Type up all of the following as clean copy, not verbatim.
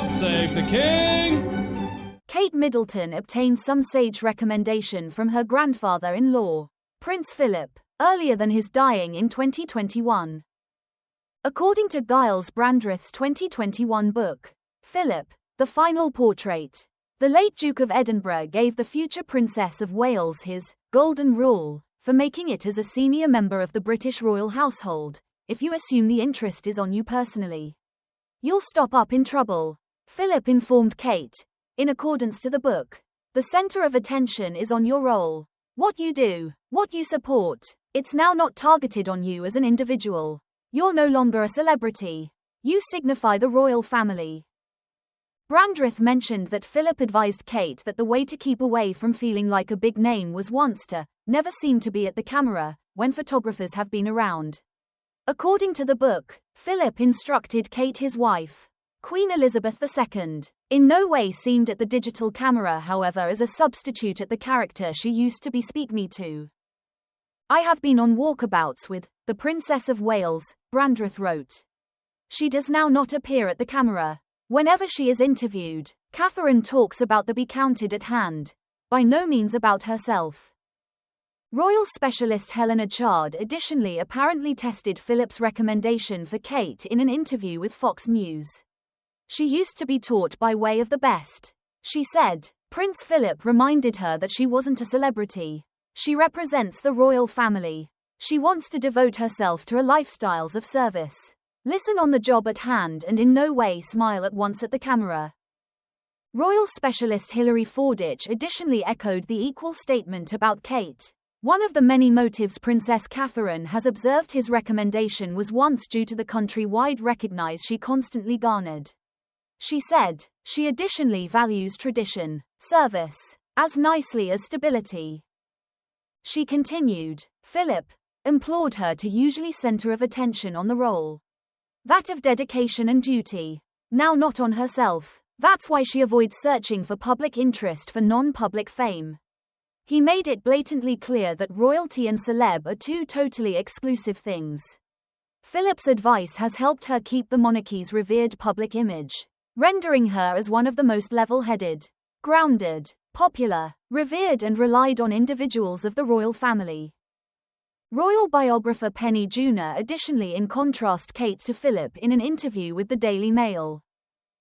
God save the King! Kate Middleton obtained some sage recommendation from her grandfather-in-law, Prince Philip, earlier than his dying in 2021. According to Giles Brandreth's 2021 book, Philip, The Final Portrait, the late Duke of Edinburgh gave the future Princess of Wales his golden rule for making it as a senior member of the British royal household. If you assume the interest is on you personally, you'll stop up in trouble, Philip informed Kate. In accordance to the book, the center of attention is on your role, what you do, what you support. It's now not targeted on you as an individual. You're no longer a celebrity. You signify the royal family. Brandreth mentioned that Philip advised Kate that the way to keep away from feeling like a big name was once to never seem to be at the camera when photographers have been around. According to the book, Philip instructed Kate, his wife, Queen Elizabeth II, in no way seemed at the digital camera, however, as a substitute at the character she used to be speak me to. I have been on walkabouts with the Princess of Wales, Brandreth wrote. She does now not appear at the camera. Whenever she is interviewed, Catherine talks about the be counted at hand, by no means about herself. Royal specialist Helena Chard additionally apparently tested Philip's recommendation for Kate in an interview with Fox News. She used to be taught by way of the best. She said, Prince Philip reminded her that she wasn't a celebrity. She represents the royal family. She wants to devote herself to a lifestyle of service. Listen on the job at hand and in no way smile at once at the camera. Royal specialist Hilary Fordich additionally echoed the equal statement about Kate. One of the many motives Princess Catherine has observed his recommendation was once due to the country-wide recognize she constantly garnered. She said, she additionally values tradition, service, as nicely as stability. She continued, Philip implored her to usually center of attention on the role. That of dedication and duty. Now not on herself. That's why she avoids searching for public interest for non-public fame. He made it blatantly clear that royalty and celeb are two totally exclusive things. Philip's advice has helped her keep the monarchy's revered public image, rendering her as one of the most level-headed, grounded, popular, revered and relied on individuals of the royal family. Royal biographer Penny Junor additionally in contrast Kate to Philip in an interview with the Daily Mail.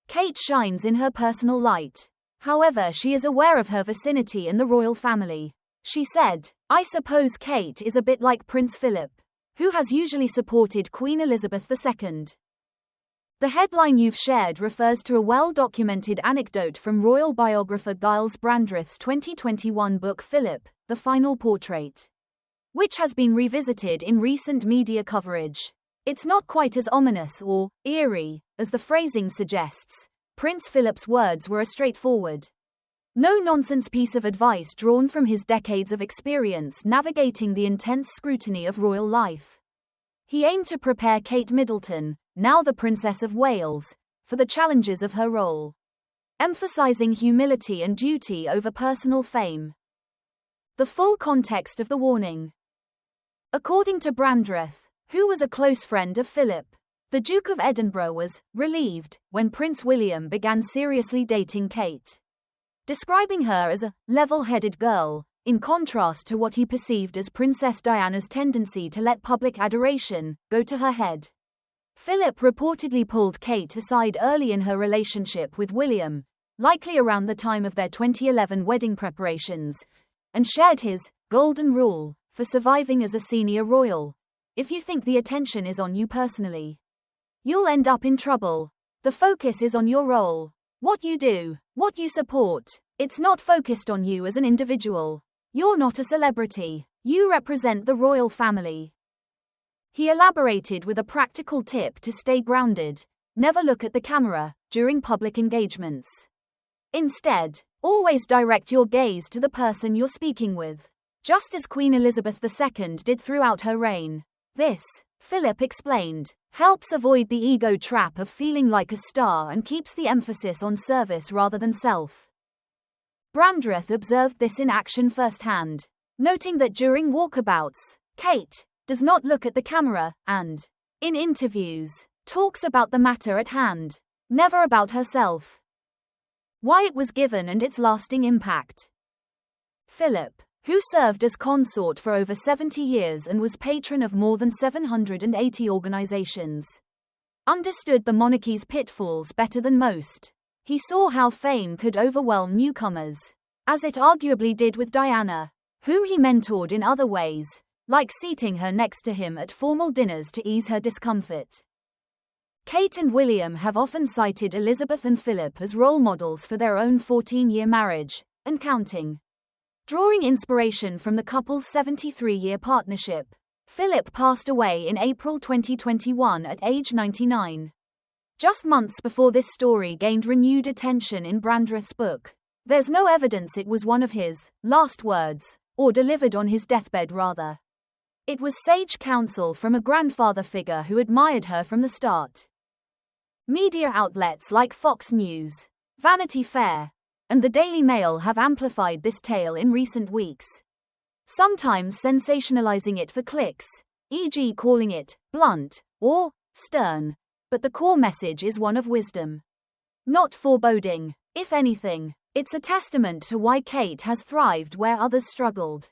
Kate shines in her personal light. However, she is aware of her vicinity in the royal family. She said, I suppose Kate is a bit like Prince Philip, who has usually supported Queen Elizabeth II. The headline you've shared refers to a well-documented anecdote from royal biographer Giles Brandreth's 2021 book Philip, The Final Portrait, which has been revisited in recent media coverage. It's not quite as ominous or eerie as the phrasing suggests. Prince Philip's words were a straightforward, no-nonsense piece of advice drawn from his decades of experience navigating the intense scrutiny of royal life. He aimed to prepare Kate Middleton, now the Princess of Wales, for the challenges of her role, emphasizing humility and duty over personal fame. The full context of the warning. According to Brandreth, who was a close friend of Philip, the Duke of Edinburgh was relieved when Prince William began seriously dating Kate, describing her as a level-headed girl, in contrast to what he perceived as Princess Diana's tendency to let public adoration go to her head. Philip reportedly pulled Kate aside early in her relationship with William, likely around the time of their 2011 wedding preparations, and shared his golden rule for surviving as a senior royal. If you think the attention is on you personally, you'll end up in trouble. The focus is on your role, what you do, what you support. It's not focused on you as an individual. You're not a celebrity. You represent the royal family. He elaborated with a practical tip to stay grounded. Never look at the camera during public engagements. Instead, always direct your gaze to the person you're speaking with, just as Queen Elizabeth II did throughout her reign. This, Philip explained, helps avoid the ego trap of feeling like a star and keeps the emphasis on service rather than self. Brandreth observed this in action firsthand, noting that during walkabouts, Kate does not look at the camera and, in interviews, talks about the matter at hand. never about herself. Why it was given and its lasting impact. Philip, who served as consort for over 70 years and was patron of more than 780 organizations, understood the monarchy's pitfalls better than most. He saw how fame could overwhelm newcomers, as it arguably did with Diana, whom he mentored in other ways, like seating her next to him at formal dinners to ease her discomfort. Kate and William have often cited Elizabeth and Philip as role models for their own 14-year marriage, and counting. Drawing inspiration from the couple's 73-year partnership, Philip passed away in April 2021 at age 99. Just months before this story gained renewed attention in Brandreth's book, there's no evidence it was one of his last words, or delivered on his deathbed rather. It was sage counsel from a grandfather figure who admired her from the start. Media outlets like Fox News, Vanity Fair, and the Daily Mail have amplified this tale in recent weeks, sometimes sensationalizing it for clicks, e.g. calling it blunt or stern, but the core message is one of wisdom, not foreboding. If anything, it's a testament to why Kate has thrived where others struggled.